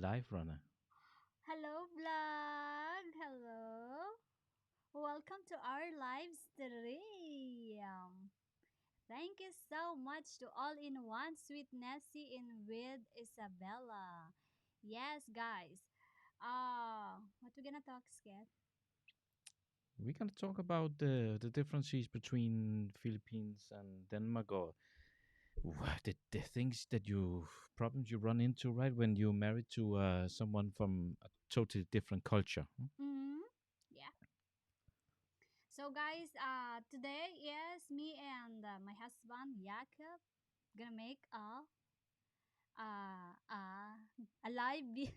live, Rona. Hello, vlog. Hello. Welcome to our live stream. Thank you so much to All in One Sweet Nessie in with Isabella. Yes, guys. What we gonna talk, Sket? We're gonna talk about the differences between Philippines and Denmark, or the things that you problems you run into, right, when you're married to someone from a totally different culture. Mm-hmm. Yeah. So, guys, today, yes, me and my husband Jakob gonna make uh, uh, a live video.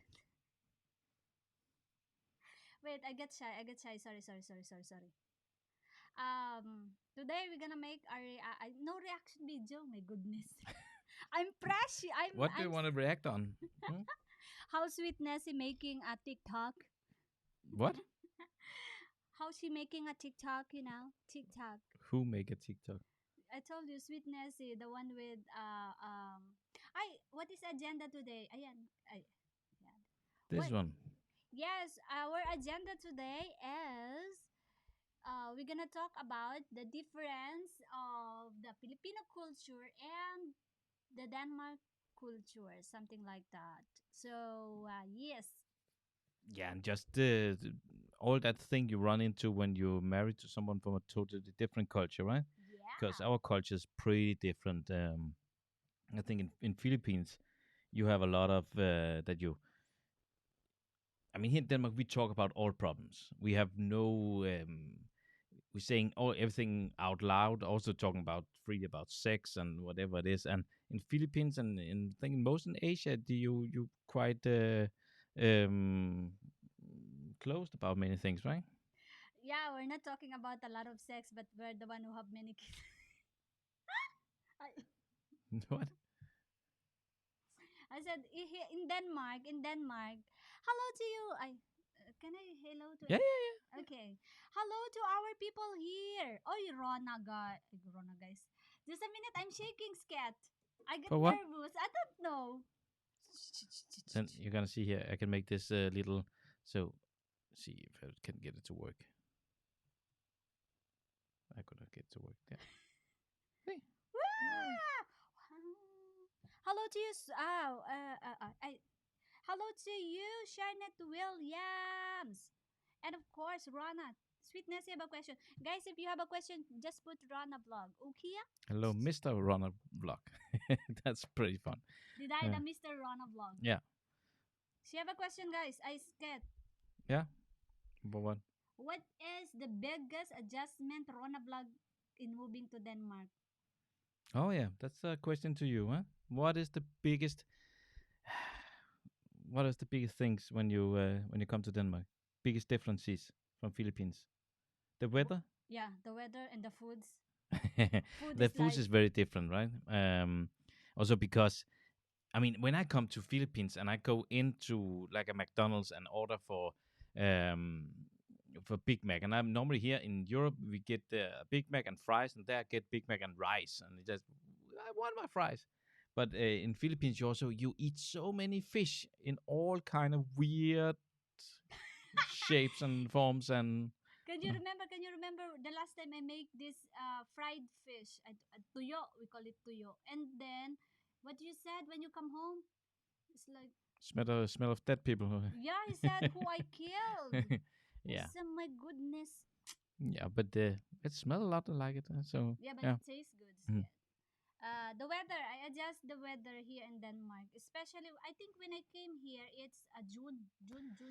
Wait, I get shy. I get shy. Sorry. Today we're gonna make our no reaction video. My goodness, I'm precious. What do you I'm want to react on? Hmm? how sweet Nessie making a TikTok. What? How she making a TikTok? TikTok. Who make a TikTok? I told you, sweet Nessie, the one with I what is agenda today? Ayan, yeah. This What? one. Yes, our agenda today is we're gonna talk about the difference of the Filipino culture and the Denmark culture, something like that. So yes, Yeah, and just all that thing you run into when you're married to someone from a totally different culture, right? Because yeah, our culture is pretty different. I think in Philippines you have a lot of that you. I mean, here in Denmark we talk about all problems. We have no. We're saying all everything out loud. Also talking about freely about sex and whatever it is. And in Philippines and in I think most in Asia, do you quite um, closed about many things, right? yeah. We're not talking about a lot of sex, but we're the one who have many kids. I, What? I said here in Denmark. Hello to you. Can I hello to Yeah, it? yeah, yeah. Okay. Hello to our people here. Oh, Rona, guys. Just a minute. I'm shaking, scat. I get For what? nervous. I don't know. Then you're gonna see here. I can make this little. So see if I can get it to work. I could not get it to work. Yeah. See? Oh. Wah! Hello to you. Hello to you, Sharnet Williams. And of course, Rana. Sweetness, you have a question. Guys, if you have a question, just put Rana vlog. Okay? Hello, Mr. RonaVlog. That's pretty fun. Did I Yeah. the Mr. Rana vlog? Yeah. She have a question, guys. I scared. Yeah. But what? What is the biggest adjustment Rona vlog in moving to Denmark? Oh yeah, that's a question to you, huh? What is the biggest? What is the biggest things when you come to Denmark? Biggest differences from Philippines? The W- weather. Yeah, the weather and the foods. Food The is food like is very different, right? Also because I mean, when I come to Philippines and I go into like a McDonald's and order um for Big Mac, and I'm normally here in Europe we get Big Mac and fries, and there I get Big Mac and rice, and it just I want my fries. But in Philippines, you eat so many fish in all kind of weird shapes and forms, and Can you mm, remember? Can you remember the last time I make this fried fish? Tuyo, we call it tuyo. And then, what you said when you come home? It's like, smell of dead people. yeah, he said who I killed. I Yeah, said, my goodness. yeah, but it smells a lot like it. So Yeah, but yeah. it tastes good. Mhm. The weather, I adjust the weather here in Denmark. Especially, I think when I came here, it's June,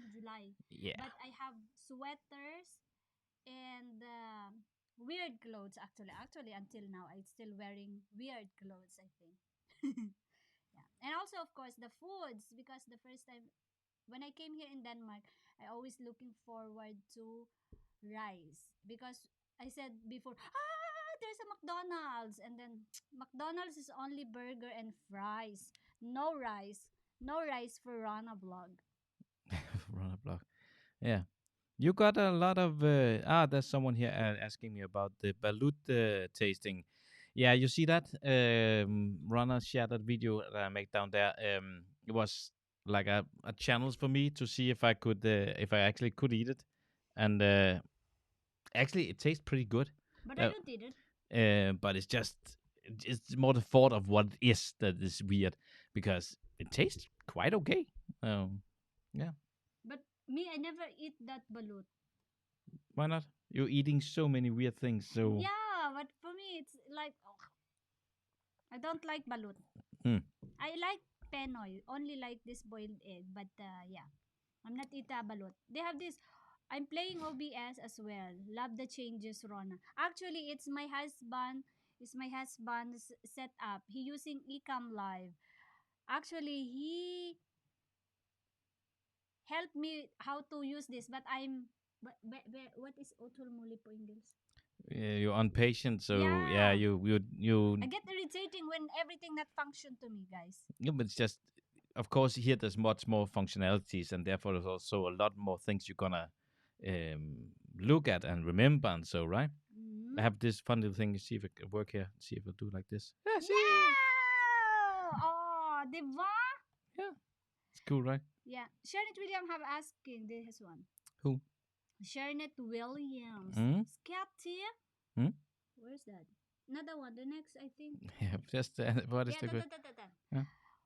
July. Yeah. But I have sweaters and weird clothes actually until now I'm still wearing weird clothes, I think. Yeah, and also of course the foods, because the first time when I came here in Denmark, I always looking forward to rice, because I said before, there's a McDonald's, and then McDonald's is only burger and fries, no rice for Rana vlog. Run a block. Yeah. You got a lot of there's someone here asking me about the balut tasting. Yeah, you see that? Rana shared that video that I make down there. It was like a channels for me to see if I actually could eat it, and actually it tastes pretty good. But I Uh, don't eat it. but it's more the thought of what it is that is weird, because it tastes quite okay. Yeah, But me, I never eat that balut. why not? You're eating so many weird things, so Yeah, but for me, it's like, oh, I don't like balut. hmm. I like penoy, only like this boiled egg. But yeah, I'm not eat balut. They have this. I'm playing OBS as well. Love the changes, Rona. Actually, it's my husband. It's my husband's setup. He using Ecam Live. Actually, he helped me how to use this. But I'm. What is otol muli po English? Yeah, you're impatient, so yeah, Yeah. you I get irritating when everything not function to me, guys. yeah, but it's just, of course, here there's much more functionalities, and therefore there's also a lot more things you're gonna um, look at and remember, and so right. I Mm. have this fun little thing. See if it can work here. See if I do like this. Yeah, see. Yeah! Oh, diba? Yeah, it's cool, right? Yeah. Sharnet William have asking this one. Who? Sharnet Williams. Hmm? Scotty? Hmm? Where's that? Another one. The next, I think. Yeah, just what is Yeah, the good? ta. Yeah.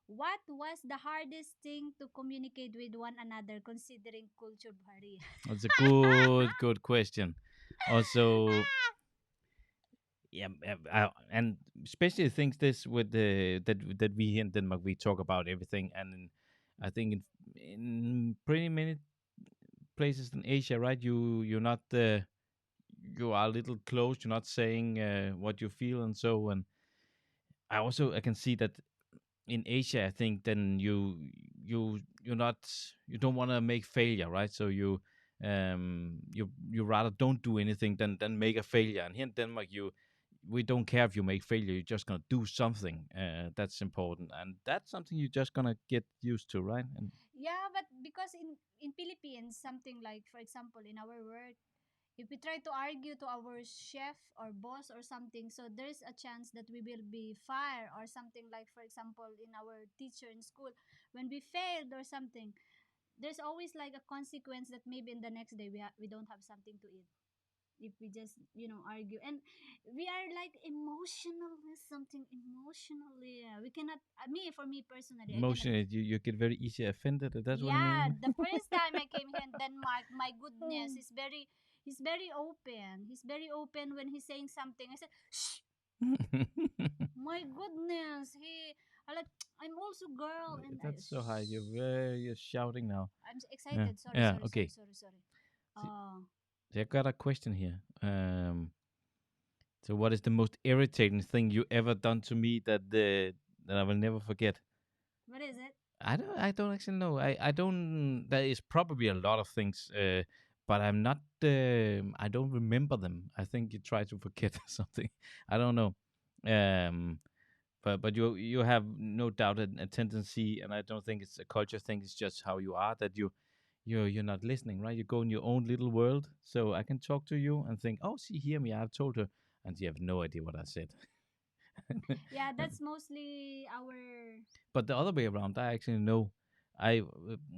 What was the hardest thing to communicate with one another considering culture barrier? That's a good question. Also, yeah, and especially things this with the that we here in Denmark, we talk about everything, and I think in pretty many places in Asia, right? You're not you are a little close. You're not saying what you feel, and so, and I can see that in Asia, I think then you're not, you don't want to make failure, right? So you rather don't do anything than make a failure. And here in Denmark, we don't care if you make failure. You're just gonna do something. That's important, and that's something you're just gonna get used to, right? And Yeah, but because in Philippines, something like, for example, in our work, if we try to argue to our chef or boss or something, so there's a chance that we will be fired or something like, for example, in our teacher in school, when we failed or something, there's always like a consequence that maybe in the next day we don't have something to eat if we just argue. And we are like emotionally something emotionally, we cannot, me, for me personally, I cannot. emotionally, you get very easy offended. That's what I Yeah, mean. the first time I came here in Denmark, my goodness, he's very open. He's very open when he's saying something. I said, shh, my goodness. I like, I'm also girl, and I, That's so high. shh. You're shouting now. I'm Yeah, excited. Sorry, yeah. sorry, sorry, Okay. sorry, sorry. See, Oh, I got a question here. So what is the most irritating thing you ever done to me that I will never forget? what is it? I don't actually know. I don't. There is probably a lot of things, but I'm not. I don't remember them. I think you try to forget something. I don't know. Um, but you have no doubt a tendency, and I don't think it's a culture thing. It's just how you are, that you're not listening, right? You go in your own little world. So I can talk to you and think, oh, she hear me. I've told her, and you have no idea what I said. Yeah, that's mostly our. But the other way around, I actually know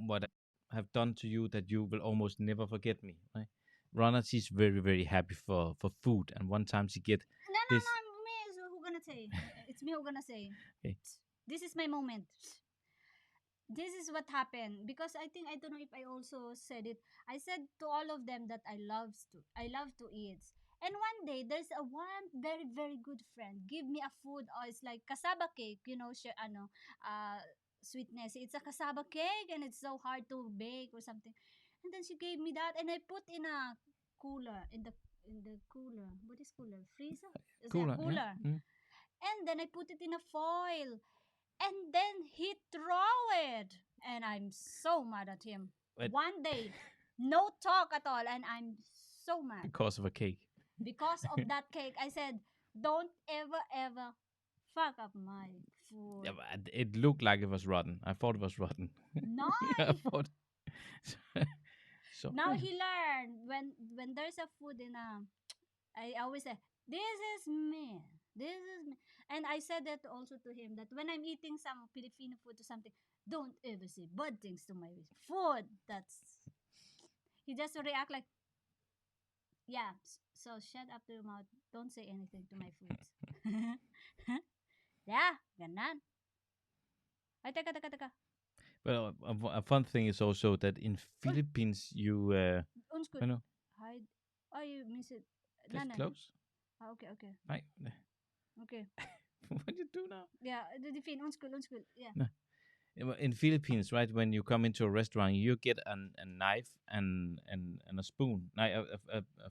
what I have done to you that you will almost never forget me. Right? Rana, she's very very happy for food, and one time she get No, no, this. no. Me is who gonna say? It's me who gonna say. Okay. This is my moment. This is what happened because I think, I don't know if I also said it. I said to all of them that I love to eat. And one day there's a one very very good friend give me a food. Oh, it's like cassava cake. Siya, sweetness. It's a cassava cake and it's so hard to bake or something. And then she gave me that and I put in a cooler in the cooler. What is cooler? Freezer? Is it a Cool, yeah. cooler? Mm. And then I put it in a foil. And then he throw it. And I'm so mad at him. But One day, no talk at all. And I'm so mad. because of a cake. Because of that cake, I said, don't ever, ever fuck up my Yeah, food. but it looked like it was rotten. I thought it was rotten. No. Yeah, I thought. So Now yeah. he learned when there's a food in a, I always say, this is me. This is me. And I said that also to him that when I'm eating some Filipino food or something, Don't ever say bad things to my food. That's he just react like, yeah. So shut up to your mouth. Don't say anything to my foods. Yeah, ganan. Ay, teka. Well, a fun thing is also that in Uy, Philippines, unskul. you know, Hide. Oh, you miss it. just No. close. Ah, okay. Right? Okay. What you do now? Yeah, the fin, unskul. Yeah. No. In Philippines, right, when you come into a restaurant, you get a knife and a spoon, a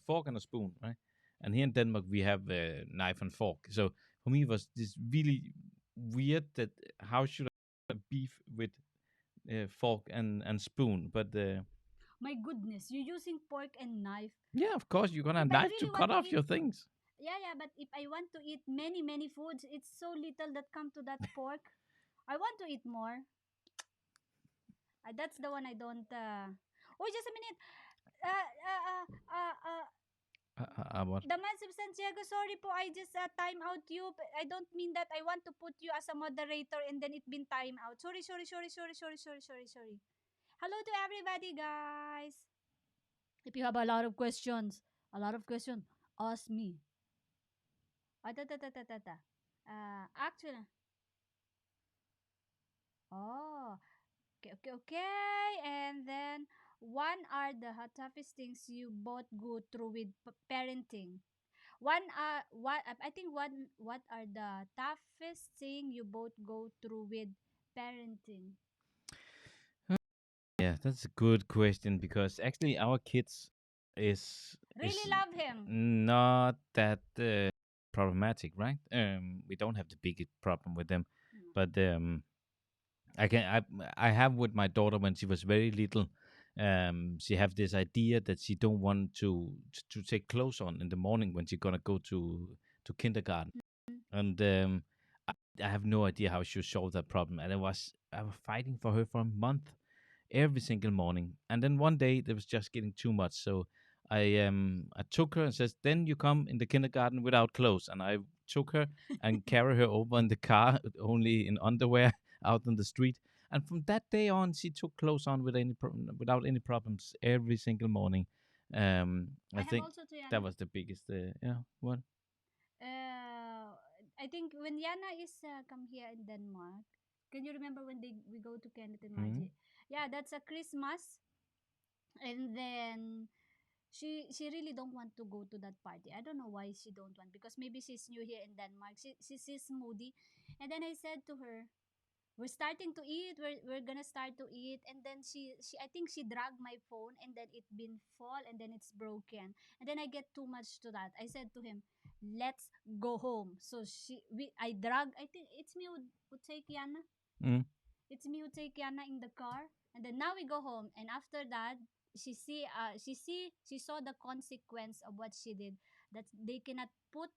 fork and a spoon, right? And here in Denmark, we have a knife and fork. So for me, it was this really weird that how should I beef with fork and spoon? But My goodness, you're using pork and knife. yeah, of course, you're gonna If have I knife to really cut want to off eat, your things. yeah, but if I want to eat many foods, it's so little that come to that pork. I want to eat more. That's the one I don't. Oh, just a minute. Uh, uh, uh, uh, uh, What? the man substantiago, sorry po, I just time out you. I don't mean that I want to put you as a moderator and then it been time out. Sorry. Hello to everybody, guys. If you have a lot of questions, ask me. Ah, ta. Actually, oh, okay. And then, one are the toughest things you both go through with parenting. I think what are the toughest thing you both go through with parenting? Yeah, that's a good question because actually our kids is Really love him. not that problematic, right? We don't have the biggest problem with them, Mm. but I can I have with my daughter when she was very little. She have this idea that she don't want to take clothes on in the morning when she's gonna go to kindergarten, and I have no idea how she solve that problem. And I was fighting for her for a month every single morning. And then one day it was just getting too much. So I took her and says, "Then you come in the kindergarten without clothes." And I took her and carry her over in the car, only in underwear, out on the street. And from that day on, she took clothes on without any problems every single morning. I I have think also to that Yana. was the biggest. Yeah, what? Uh, I think when Yana is come here in Denmark, can you remember when we go to Kenneth and Mm-hmm. Margie? Yeah, that's a Christmas, and then she really don't want to go to that party. I don't know why she don't want, because maybe she's new here in Denmark. She's moody, and then I said to her, we're starting to eat, we're gonna start to eat, and then she I think she dragged my phone, and then it been fall, and then it's broken, and then I get too much to that. I said to him, let's go home. So I drag, I think it's me who take Yana, Mm-hmm. in the car, and then now we go home. And after that, she saw the consequence of what she did, that they cannot put,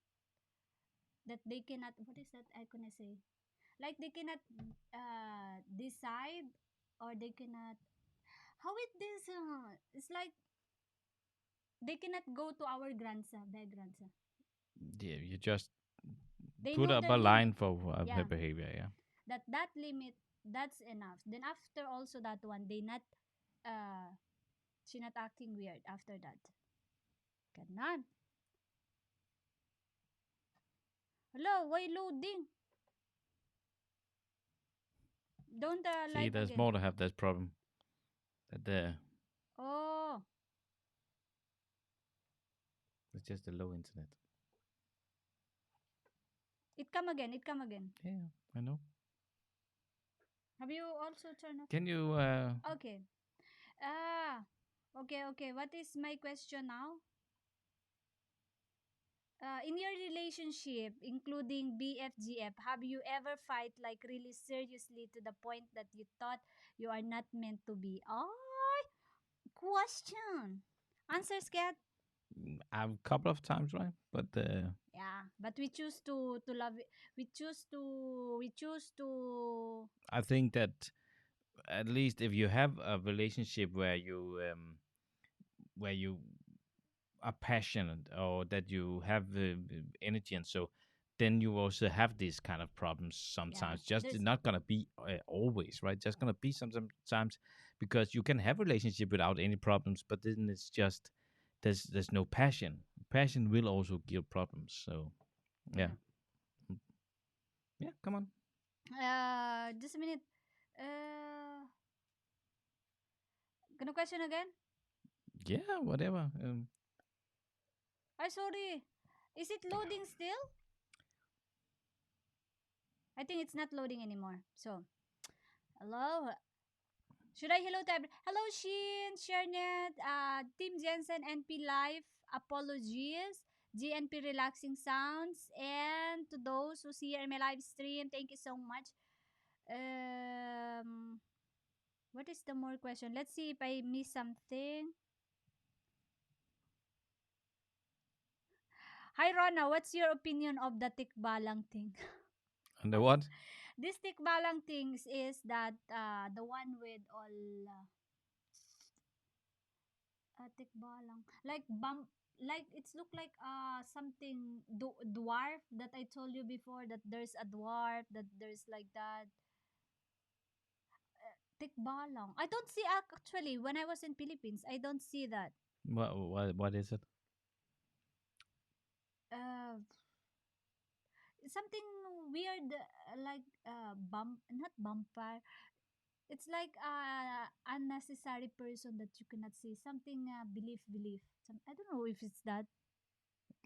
that they cannot, what is that I gonna say, like they cannot decide, or they cannot, how it this it's like they cannot go to our grandson, their grandson. Yeah, you just They put know up their a line limit. for her Yeah, behavior. Yeah. that limit, that's enough. Then after also that one, they not uh she not acting weird after that. Ganon. Hello, why loading? Don't See, live there's again. more to have that problem. That Oh, it's just a low internet. it come again. Yeah, I know. Have you also turned off? Can you? Okay. Ah, okay. What is my question now? In your relationship, including BFGF, have you ever fight like really seriously to the point that you thought you are not meant to be? Oh, question. Answers, Kat? A couple of times, right? But Yeah, but we choose to love it. We choose to. I think that at least if you have a relationship where you are passionate or that you have energy and so then you also have these kind of problems Yeah. sometimes. Just There's not gonna be always, right? Just gonna be sometimes because you can have relationship without any problems, but then it's just there's no passion. Passion will also give problems. So yeah, yeah. Mm, yeah. Come on. Just a minute. Uh, gonna question again? Yeah, whatever. I sorry. Is it loading still? I think it's not loading anymore. So, hello. Should I hello to hello Shin, Shernet, Team Jensen, NP Life, apologies, GNP Relaxing Sounds, and to those who see here in my live stream, thank you so much. Um, what is the more question? Let's see if I miss something. Hi Rona, what's your opinion of the tikbalang thing? And the what? This tikbalang things is that the one with all tikbalang like bump, like it's look like something dwarf that I told you before, that there's a dwarf, that there's like that tikbalang. I don't see actually when I was in Philippines. I don't see that. What is it? Uh, something weird, like bump, not vampire. It's like unnecessary person that you cannot see. Something belief. I don't know if it's that.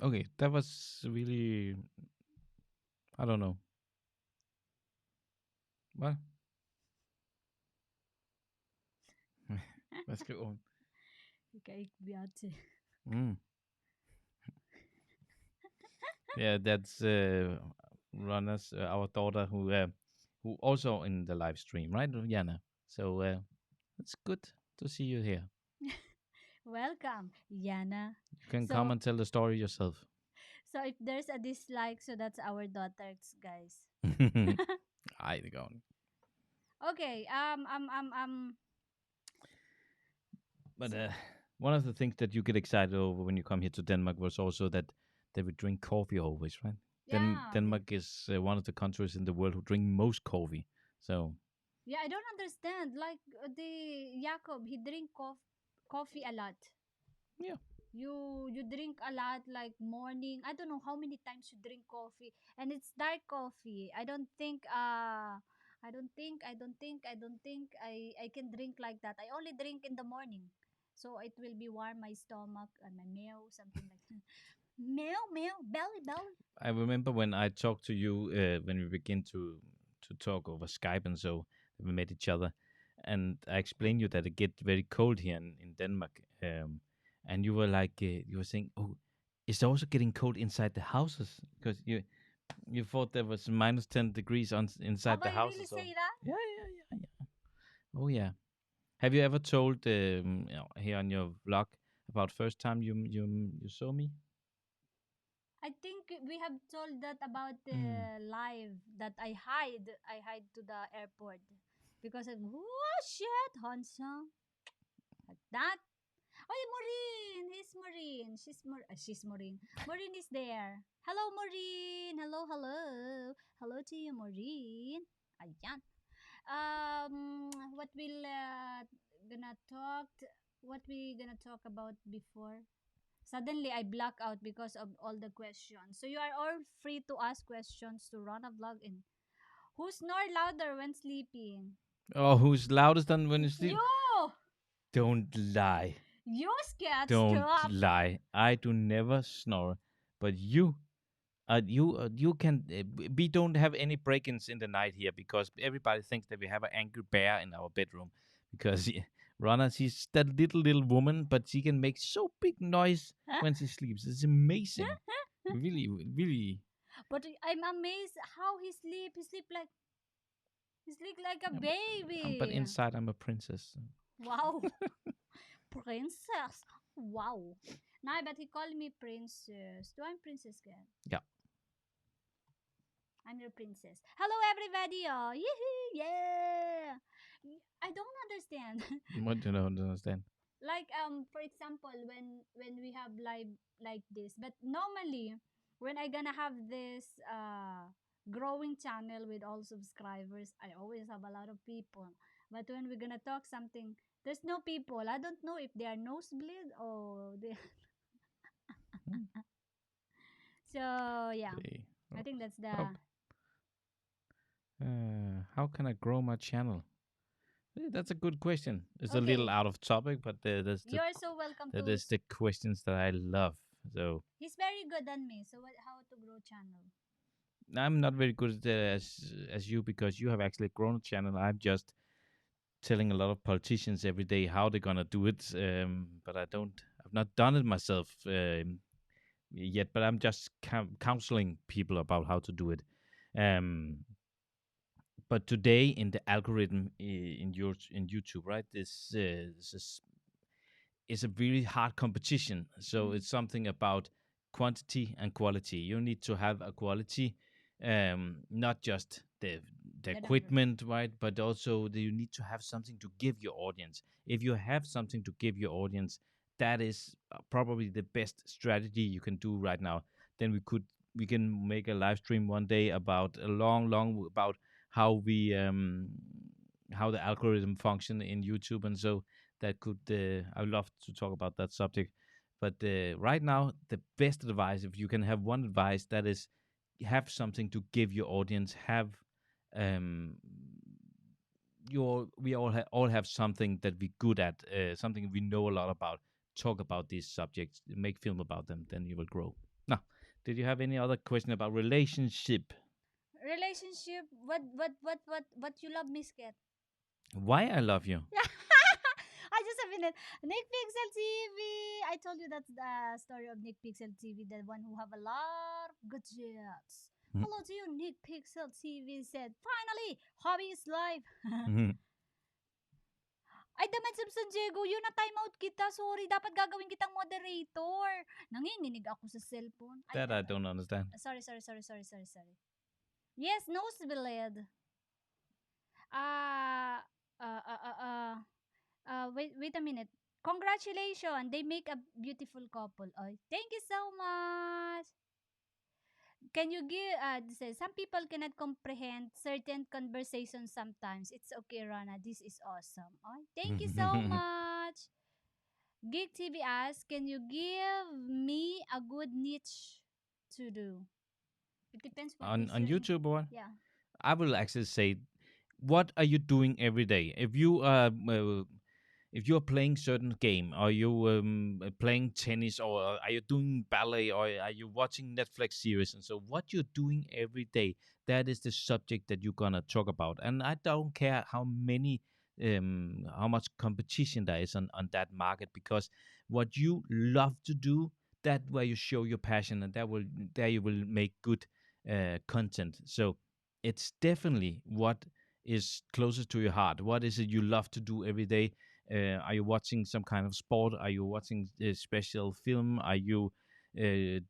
Okay, that was really I don't know. What? Let's go on. Okay, Biate. Mm. Yeah, that's Runners, our daughter, who also in the live stream, right, Jana? So it's good to see you here. Welcome, Yana. You can come So, and tell the story yourself. so if there's a dislike, so that's our daughters, guys. I go. Okay. But So one of the things that you get excited over when you come here to Denmark was also that they would drink coffee always, right? yeah, Denmark is one of the countries in the world who drink most coffee. So yeah. I don't understand. Like the Jacob, he drink coffee a lot. yeah, You drink a lot, like morning. I don't know how many times you drink coffee, and it's dark coffee. I can drink like that. I only drink in the morning, so it will be warm my stomach and my meow, something like that. Meow, belly. I remember when I talked to you when we begin to talk over Skype and so we met each other, and I explained you that it get very cold here in Denmark, and you were like you were saying, oh, it's also getting cold inside the houses because you thought there was -10 degrees on inside Have the I really houses. So say that? yeah. Oh yeah. Have you ever told here on your vlog about first time you saw me? I think we have told that about Mm. the live that I hide to the airport because of oh shit, Hansa, like that. Oh, yeah, Maureen! He's Maureen. She's Maureen. Maureen is there. Hello, Maureen. Hello. Hello to you, Maureen. Ayan. What we'll gonna talk? What we gonna talk about before? Suddenly, I black out because of all the questions. So you are all free to ask questions to RonaVlog. And who snore louder when sleeping? Oh, who's loudest than when you sleep? You! Don't lie. You scared. Don't Stop. lie. I do never snore, but you can. We don't have any break-ins in the night here because everybody thinks that we have an angry bear in our bedroom. Because Rana, she's that little woman, but she can make so big noise when she sleeps. It's amazing. Really, really. But I'm amazed how he sleep. He sleep like a Yeah, but baby. inside I'm a princess. Wow. Princess. Wow. Nah, but he called me princess. Do I'm princess again? Yeah. I'm your princess. Hello everybody. Oh, yeah. I don't understand. What do you don't understand? Like for example when we have live like this, but normally when I gonna have this growing channel with all subscribers, I always have a lot of people. But when we're gonna talk something, there's no people. I don't know if they are nosebleed or they. Hmm, So yeah, see. I think that's How, the. how can I grow my channel? That's a good question. It's a little Okay, out of topic, but you're so welcome that to. is the questions that I love. So He's very good than me. So what? How to grow channel? I'm not very good as you because you have actually grown a channel. I'm just telling a lot of politicians every day how they're gonna do it. But I don't. I've not done it myself yet. But I'm just counseling people about how to do it. Um, but today in the algorithm in YouTube, right? This is a really hard competition. So Mm, it's something about quantity and quality. You need to have a quality, not just the the number. equipment, right? But also you need to have something to give your audience. If you have something to give your audience, that is probably the best strategy you can do right now. Then we can make a live stream one day about a long about how we how the algorithm function in YouTube and so that could I would love to talk about that subject. But right now, the best advice, if you can have one advice, that is have something to give your audience. Have um, we all have something that we're good at, something we know a lot about. Talk about these subjects, make film about them, then you will grow. Now, did you have any other question about relationship? Relationship. What you love, Miss Cat? Why I love you? I just a minute. Nick Pixel TV. I told you that's the story of Nick Pixel TV, the one who have a lot of gadgets. Hello to you, Nick Pixel TV said, finally, hobby is life. Ay, Daman San Diego, yun na time out kita. Sorry, dapat gagawin kitang moderator. Nanginginig ako sa cellphone. That I don't understand. Sorry. Yes, nosebleed. Ah, uh, uh, uh, uh, wait a minute. Congratulations, they make a beautiful couple. Oh, thank you so much. Can you give? Says some people cannot comprehend certain conversations sometimes. It's okay, Rana. This is awesome. Oh, thank you so much. Geek TV asks, can you give me a good niche to do? It depends what is On your YouTube one, yeah. I will actually say, what are you doing every day? If you're playing certain game, are you playing tennis, or are you doing ballet, or are you watching Netflix series? And so, what you're doing every day, that is the subject that you're gonna talk about. And I don't care how much competition there is on that market, because what you love to do, that where you show your passion, and there you will make good content. So it's definitely what is closest to your heart. What is it you love to do every day? Are you watching some kind of sport? Are you watching a special film? Are you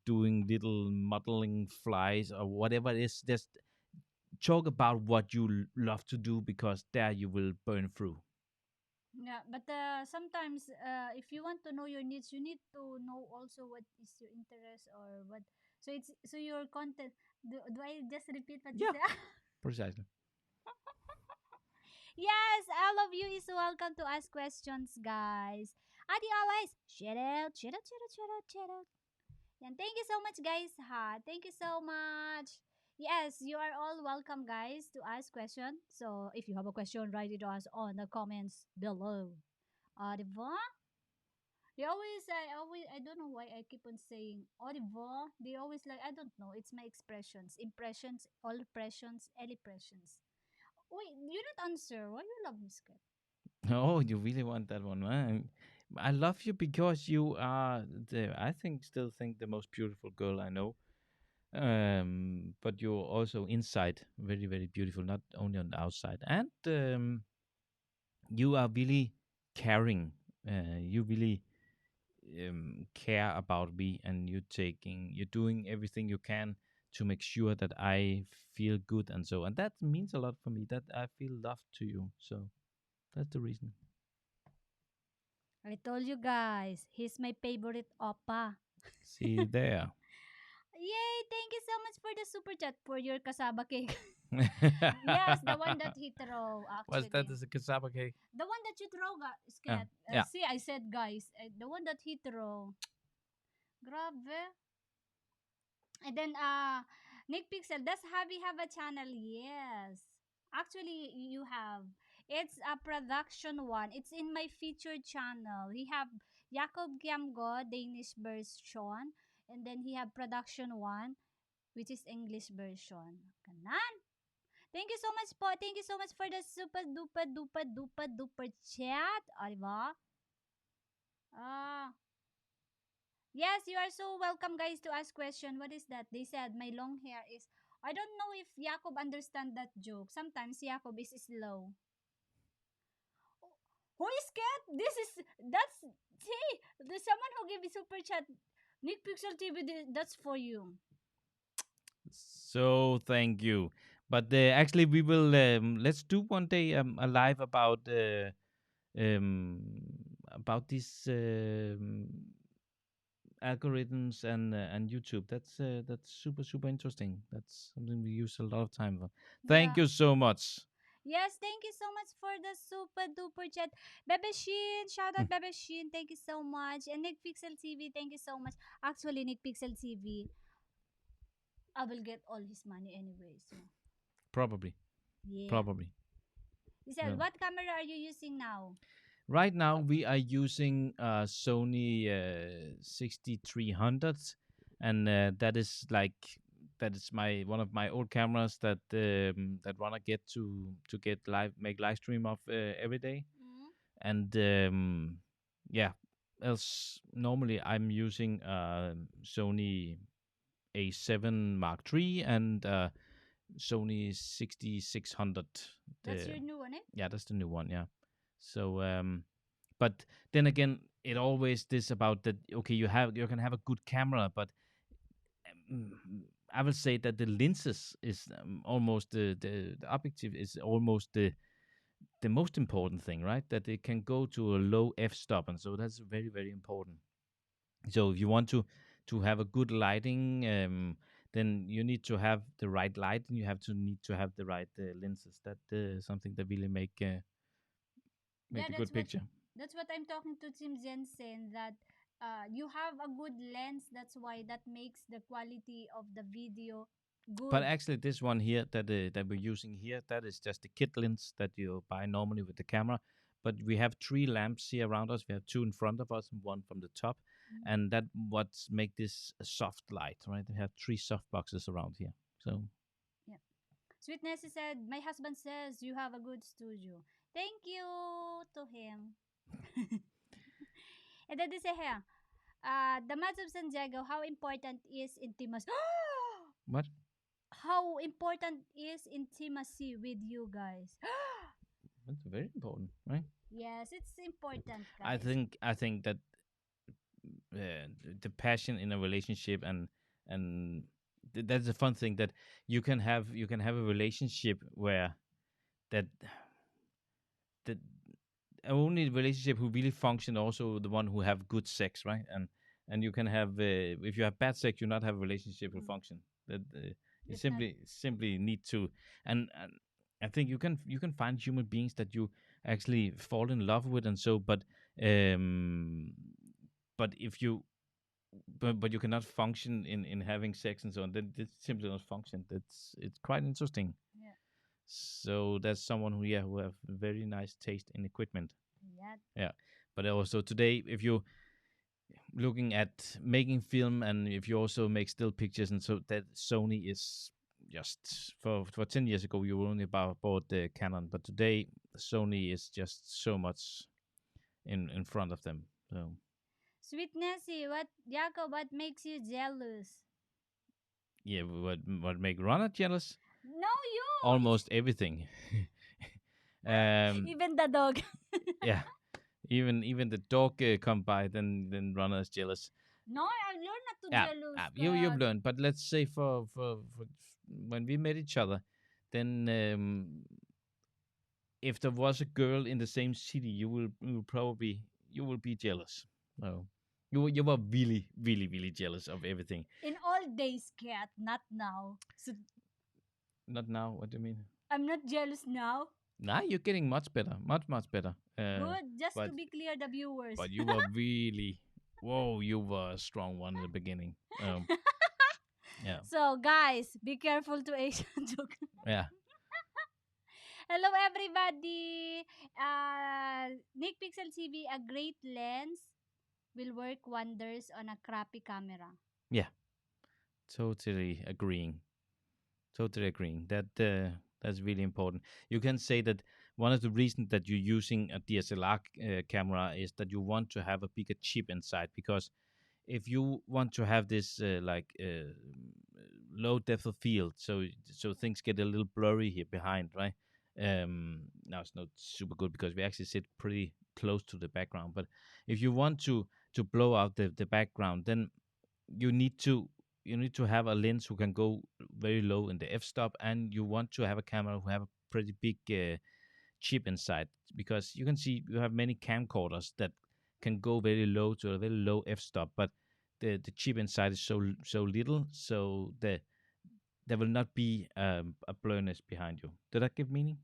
doing little modeling flies or whatever it is? Just talk about what you love to do, because there you will burn through. Yeah, but sometimes if you want to know your needs, you need to know also what is your interest or what. So it's so your content. Do I just repeat what you Yeah, say? precisely. Yes, all of you is welcome to ask questions, guys. Adi always shout out. And thank you so much, guys. Ha, thank you so much. Yes, you are all welcome, guys, to ask question. So if you have a question, write it to us on the comments below. Diba? I don't know why I keep on saying audible. They always like, I don't know. It's my expressions. Impressions, all impressions, all impressions. Wait, you not answer. Why you love me, Skip? Oh, you really want that one, man? I love you because you are I think, still think, the most beautiful girl I know. But you're also inside very, very beautiful, not only on the outside. And you are really caring. You really care about me, and you're doing everything you can to make sure that I feel good, and so, and that means a lot for me. That I feel loved to you. So that's the reason. I told you guys, he's my favorite oppa. See there. Yay! Thank you so much for the super chat for your kasaba cake. Yes, the one that he throw What's that? actually. Is a cassava cake? The one that you throw, Yeah. Sket. Yeah. See, I said guys. The one that he throw. Grabe. And then Nick Pixel, does Javi have a channel? Yes. Actually, you have. It's a production one. It's in my featured channel. We have Jakob Giamgo, Danish version, and then he have production one, which is English version. Kanan. Thank you so much po. Thank you so much for the super duper duper duper duper chat. O, diba? Ah, yes, you are so welcome, guys, to ask question. What is that? They said my long hair is. I don't know if Jacob understand that joke. Sometimes Jacob is slow. Who is cat? This is that's see the someone who gave me super chat. Nick Pixel TV. That's for you. So thank you. But actually, we will let's do one day a live um, about these algorithms and YouTube. That's super interesting. That's something we use a lot of time for. Thank Yeah. you so much. Yes, thank you so much for the super duper chat. Bebe Shin, shout Mm, out Bebe Shin, thank you so much. And Nick Pixel TV, thank you so much. Actually, Nick Pixel TV, I will get all his money anyway. So, Probably, yeah. probably. He said, Yeah. what camera are you using now? Right now we are using Sony 6300, and that is my one of my old cameras that wanna get to get live make live stream of every day. Mm, And yeah, else normally I'm using Sony A7 Mark III and Sony 6600. that's The your new one, eh? Yeah, that's the new one. Yeah. So but then again, it always this about that. Okay, you can have a good camera, but um, I will say that the lenses is almost the objective is almost the most important thing, right? That it can go to a low f-stop, and so that's very important. So if you want to have a good lighting, then you need to have the right light, and you have to need to have the right lenses. That something that really make Yeah, the good picture. that's what I'm talking to Tim Jensen that you have a good lens. That's why that makes the quality of the video But good. actually, this one here that we're using here, that is just the kit lens that you buy normally with the camera. But we have three lamps here around us. We have two in front of us and one from the top, Mm, and that what's make this a soft light, right? We have three soft boxes around here. So yeah. Sweetness said, my husband says you have a good studio. Thank you to him. And then they say here, the Mads of San Diego, how important is intimacy? what? How important is intimacy with you guys? That's very important, right? Yes, it's important, I guys. think I think that the passion in a relationship and that's a fun thing that you can have a relationship where that that only relationship who really function also the one who have good sex, right? And you can have if you have bad sex, you not have a relationship will Mm, function. That you it's not. simply need to and I think you can find human beings that you actually fall in love with and so, um, but if you but you cannot function in having sex and so on. Then it simply not function. It's quite interesting. Yeah, So that's someone who yeah who have very nice taste in equipment. yeah. Yeah, but also today, if you looking at making film and if you also make still pictures and so that Sony is just for 10 years ago you were only about bought the Canon, but today Sony is just so much in front of them. So Sweetnessy, what Jacob, what makes you jealous? yeah, what make Rana jealous? No, you. Almost everything. um, Even the dog. yeah, even the dog come by, then Rana is jealous. No, I learned not to Yeah, jealous, you've God. learned, but let's say for when we met each other, then if there was a girl in the same city, you will probably you will be jealous. No, you were really jealous of everything. In all old days, Kat, not now. So Not now. What do you mean? I'm not jealous now. Nah, you're getting much better, much better. Good, just to But be clear, the viewers. you were really, whoa, you were a strong one in the beginning. Yeah, So, guys, be careful to Asian joke. yeah. Hello, everybody. Nick Pixel TV, a great lens will work wonders on a crappy camera. Yeah, totally agreeing. Totally agreeing. That's really important. You can say that one of the reasons that you're using a DSLR camera is that you want to have a bigger chip inside, because if you want to have this low depth of field, so things get a little blurry here behind, right? Now it's not super good because we actually sit pretty close to the background. But if you want to blow out the background, then you need to have a lens who can go very low in the f-stop, and you want to have a camera who have a pretty big chip inside, because you can see you have many camcorders that can go very low to a very low f-stop, but the chip inside is so little, so there will not be a blurriness behind you. Did that give meaning,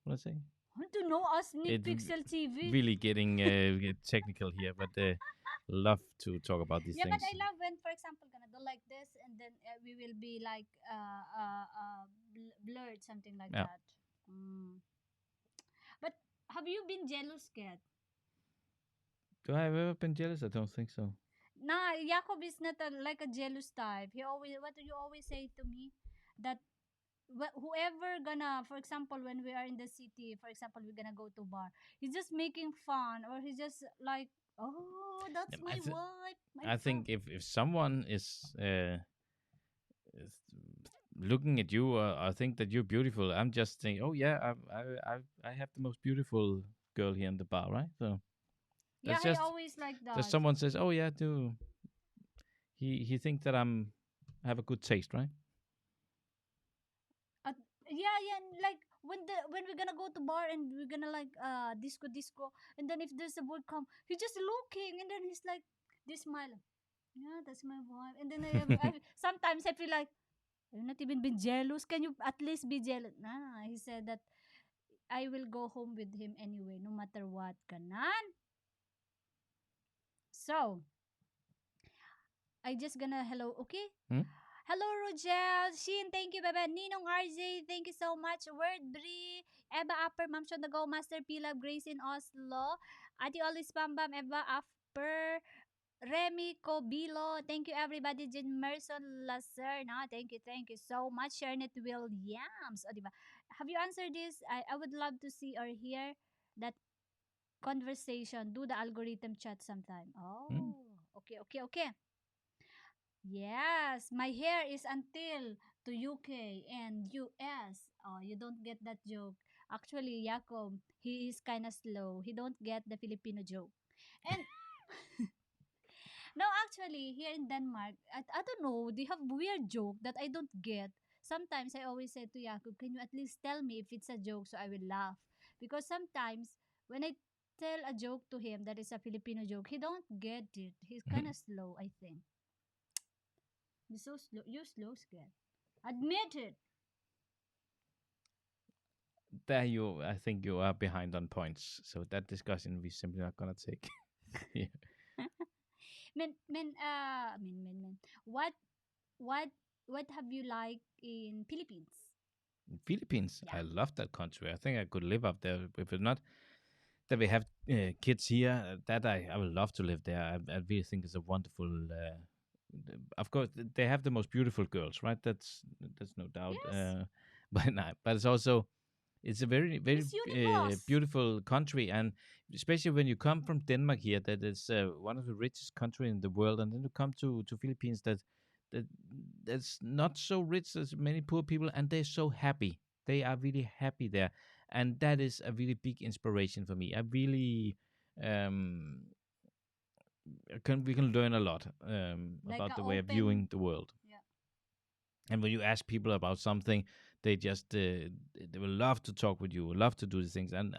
what I say? I want to know us Nick It Pixel TV. really getting get technical here, but love to talk about these Yeah, but things. I love when, for example, gonna do like this, and then we will be like blurred, something like Yeah. that. Mm. But have you been jealous, Kat? Do I have ever been jealous? I don't think so. Nah, Jacob is not like a jealous type. He always, what do you always say to me? That whoever gonna, for example, when we are in the city, for example, we're gonna go to bar, he's just making fun, or he's just like, oh, that's my wife, my I friend. think if someone is looking at you, I think that you're beautiful. I'm just saying, oh yeah, I have the most beautiful girl here in the bar, right? So Yeah, that's he just always like that that. someone says, oh yeah, do he thinks that have a good taste, right? At, yeah, yeah, like when we're gonna go to bar and we're gonna like disco, and then if there's a boy come, he's just looking, and then he's like this smile. Yeah, that's my wife. And then I sometimes I feel like I've not even been jealous. Can you at least be jealous? Nah, he said that I will go home with him anyway, no matter what. Ganan. So I just gonna hello. Okay. Hmm? Hello, Rogel. Shin, thank you, Bebe. Ninong RJ, thank you so much. Word Bri. Eva Upper, Ma'am Shon the Go Master Pila, Grace in Oslo. Ati Olis Bam Bam, Eva Upper. Remy Cobilo, thank you everybody. Jen Merson Lacerna, thank you so much. Shernet Williams, o, diba? Have you answered this? I would love to see or hear that conversation. Do the algorithm chat sometime. Hmm? Oh, okay. Yes, my hair is until to UK and US. Oh, you don't get that joke. Actually, Jacob, he is kind of slow. He don't get the Filipino joke. And no, actually, here in Denmark, I don't know, they have weird joke that I don't get. Sometimes I always say to Jakub, can you at least tell me if it's a joke so I will laugh? Because sometimes when I tell a joke to him that is a Filipino joke, he don't get it. He's kind of slow, I think. You're so slow. You're slow, scared. Admit it. There you, I think you are behind on points. So that discussion we simply not gonna take. Yeah. Men. What, what have you like in Philippines? Philippines, I Yeah. love that country. I think I could live up there. If it's not that we have kids here, that I would love to live there. I really think it's a wonderful. Of course, they have the most beautiful girls, right? That's no doubt. Yes. But it's also it's a very Miss Universe. beautiful country, and especially when you come from Denmark here, that is one of the richest country in the world, and then you come to Philippines that that's not so rich. There's many poor people, and they're so happy. They are really happy there, and that is a really big inspiration for me. I really um, we can learn a lot Like about a the way of open. viewing the world. Yeah. And when you ask people about something, they just they will love to talk with you, love to do these things. And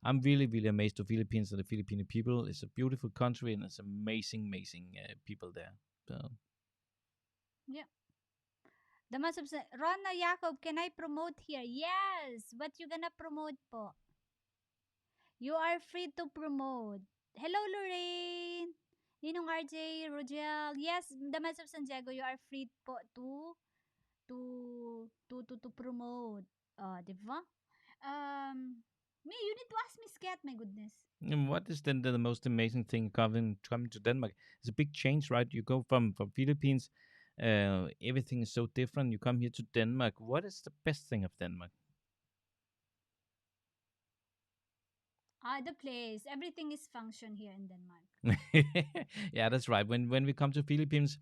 I'm really amazed to Philippines and the Filipino people. It's a beautiful country and it's amazing people there. So Yeah. The mas Rona Jacob, can I promote here? Yes. What you gonna promote po? You are free to promote. Hello, Lorraine. Ninong RJ, Rogel. Yes, the Mass of San Diego, you are free po to promote. Di ba? Me, you need to ask Miss Cat, my goodness. And what is then the most amazing thing coming to Denmark? It's a big change, right? You go from Philippines, everything is so different. You come here to Denmark. What is the best thing of Denmark? The place. Everything is function here in Denmark. Yeah, that's right. When we come to Philippines,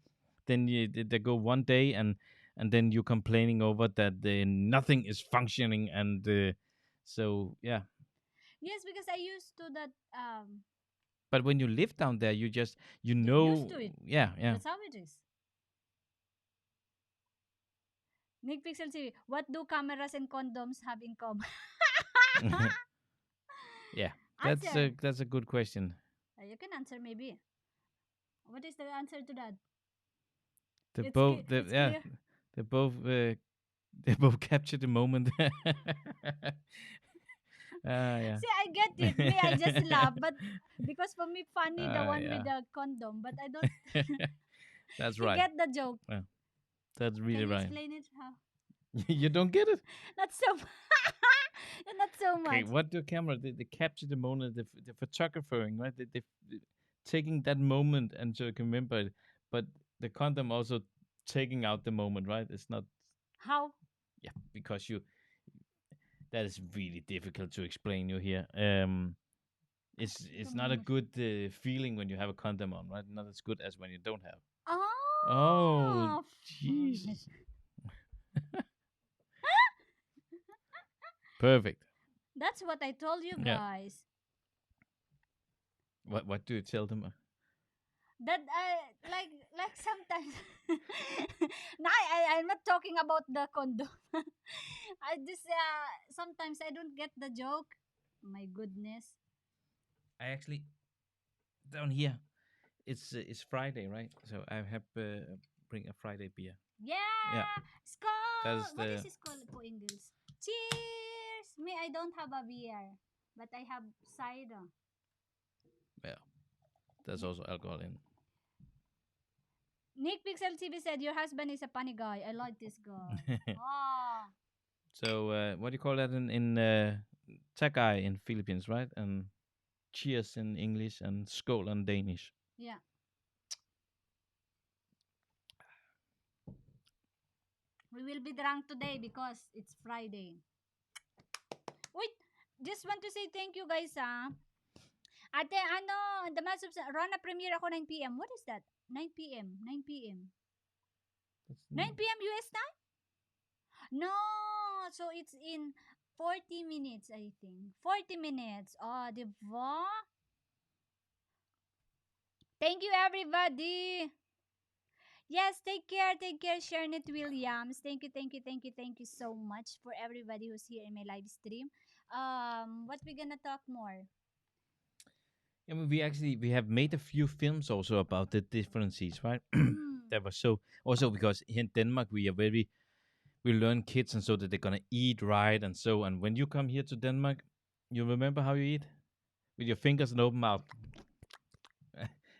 then they go one day and then you're complaining over that nothing is functioning and so yeah. Yes, because I used to that But when you live down there, you just used to it. yeah, yeah. That's how it is. Nick Pixel TV, what do cameras and condoms have in common? Yeah, Answer. that's a good question. You can answer maybe. What is the answer to that? They both It's yeah, clear. they both they both capture the moment. Yeah. See, I get it. Me, I just laugh, but because for me, funny the one with Yeah. the condom, but I don't. That's You right. get the joke. Yeah, that's really Can you right. explain it? How? You don't get it? Not so. Not so Okay, much. what the camera? They capture the moment, the photographing, right? They taking that moment and so you can remember it. But the condom also taking out the moment, right? It's not, How? yeah, because you that is really difficult to explain you here. It's not a Tum- good feeling when you have a condom on, right? Not as good as when you don't have. Oh, Oh. Jesus. Perfect. That's what I told you Yeah. guys. What do you tell them? That I like sometimes. No, I'm not talking about the condom. I just sometimes I don't get the joke. My goodness. I actually down here. It's Friday, right? So I have bring a Friday beer. Yeah, Yeah! that Skull! is What is the skull po English? Cheers! Me, I don't have a beer. But I have cider. yeah. There's Yeah. also alcohol in. Nick Pixel TV said, your husband is a funny guy. I like this guy. Ah. So what do you call that in Takai in Philippines, right? And cheers in English and skål in Danish. Yeah. We will be drunk today because it's Friday. Wait, just want to say thank you guys Ate, ano, the Mass of Rona premiere ako 9 p.m. What is that? 9 p.m. 9 p.m. That's 9 p.m. US time? No, so it's in 40 minutes, I think. 40 minutes. Oh, di ba? Thank you, everybody. Yes, take care, Sharnett Williams. Thank you, thank you, thank you, thank you so much for everybody who's here in my live stream. What we gonna talk more? I mean, we have made a few films also about the differences, right? Mm. That was so also because here in Denmark we learn kids and so that they're gonna eat right and so and when you come here to Denmark, you remember how you eat with your fingers and open mouth,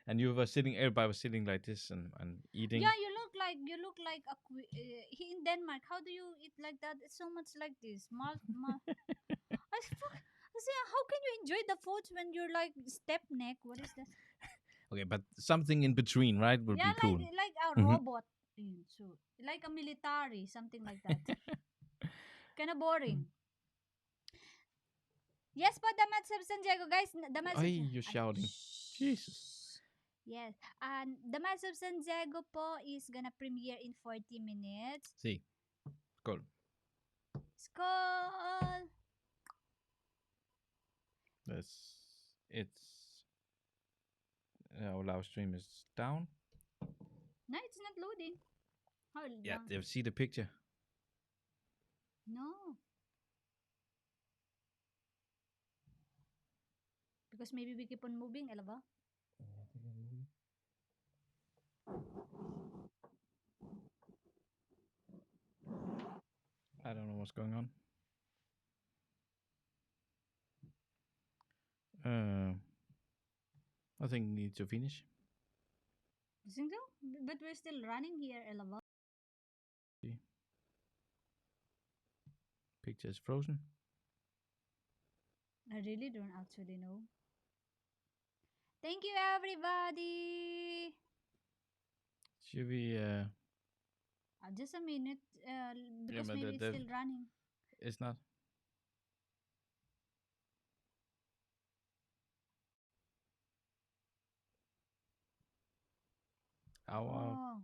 and everybody was sitting like this and eating. Yeah, you look like he in Denmark. How do you eat like that? It's so much like this. I fuck. I say, how can you enjoy the foods when you're like step neck? What is that? Okay, but something in between, right, would Yeah, be cool. like a Hmm. robot. So like a military, something like that. Kind of boring. Yes, but the Mats of San Diego, guys. The Mats Ay, of you're shouting. Jesus. shh. Yes, and the Mats of San Diego po is gonna premiere in 40 minutes. See, cool. Skull. That's it's our live stream is down. No, it's not loading. Hold Yeah, on. they see the picture. No, because maybe we keep on moving, alam ba? what's going on. I think we need to finish. You think so? But we're still running here, Elava. See, picture is frozen. I really don't actually know. Thank you, everybody. Should we? Just a minute, Yeah, because but maybe it's still running. it's not. Our Oh,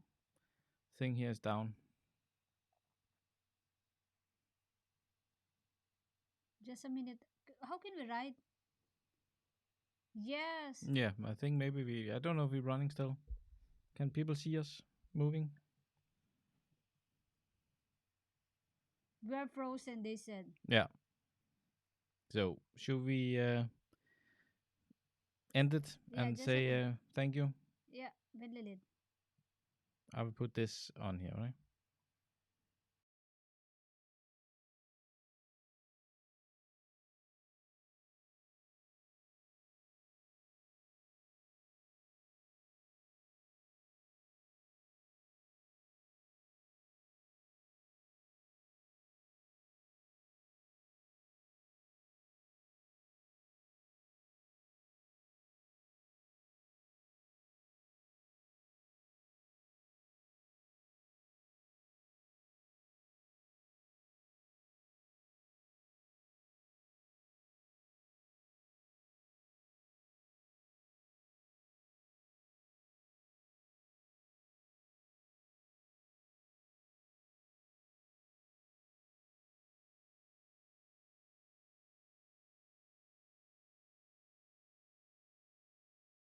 thing here is down. just a minute. How can we ride? Yes, Yeah, I think maybe we. I don't know if we're running still. Can people see us moving? we're frozen. They said. Yeah. So should we end it Yeah, and just a say minute. thank you? Yeah, Benlilid. I will put this on here, right?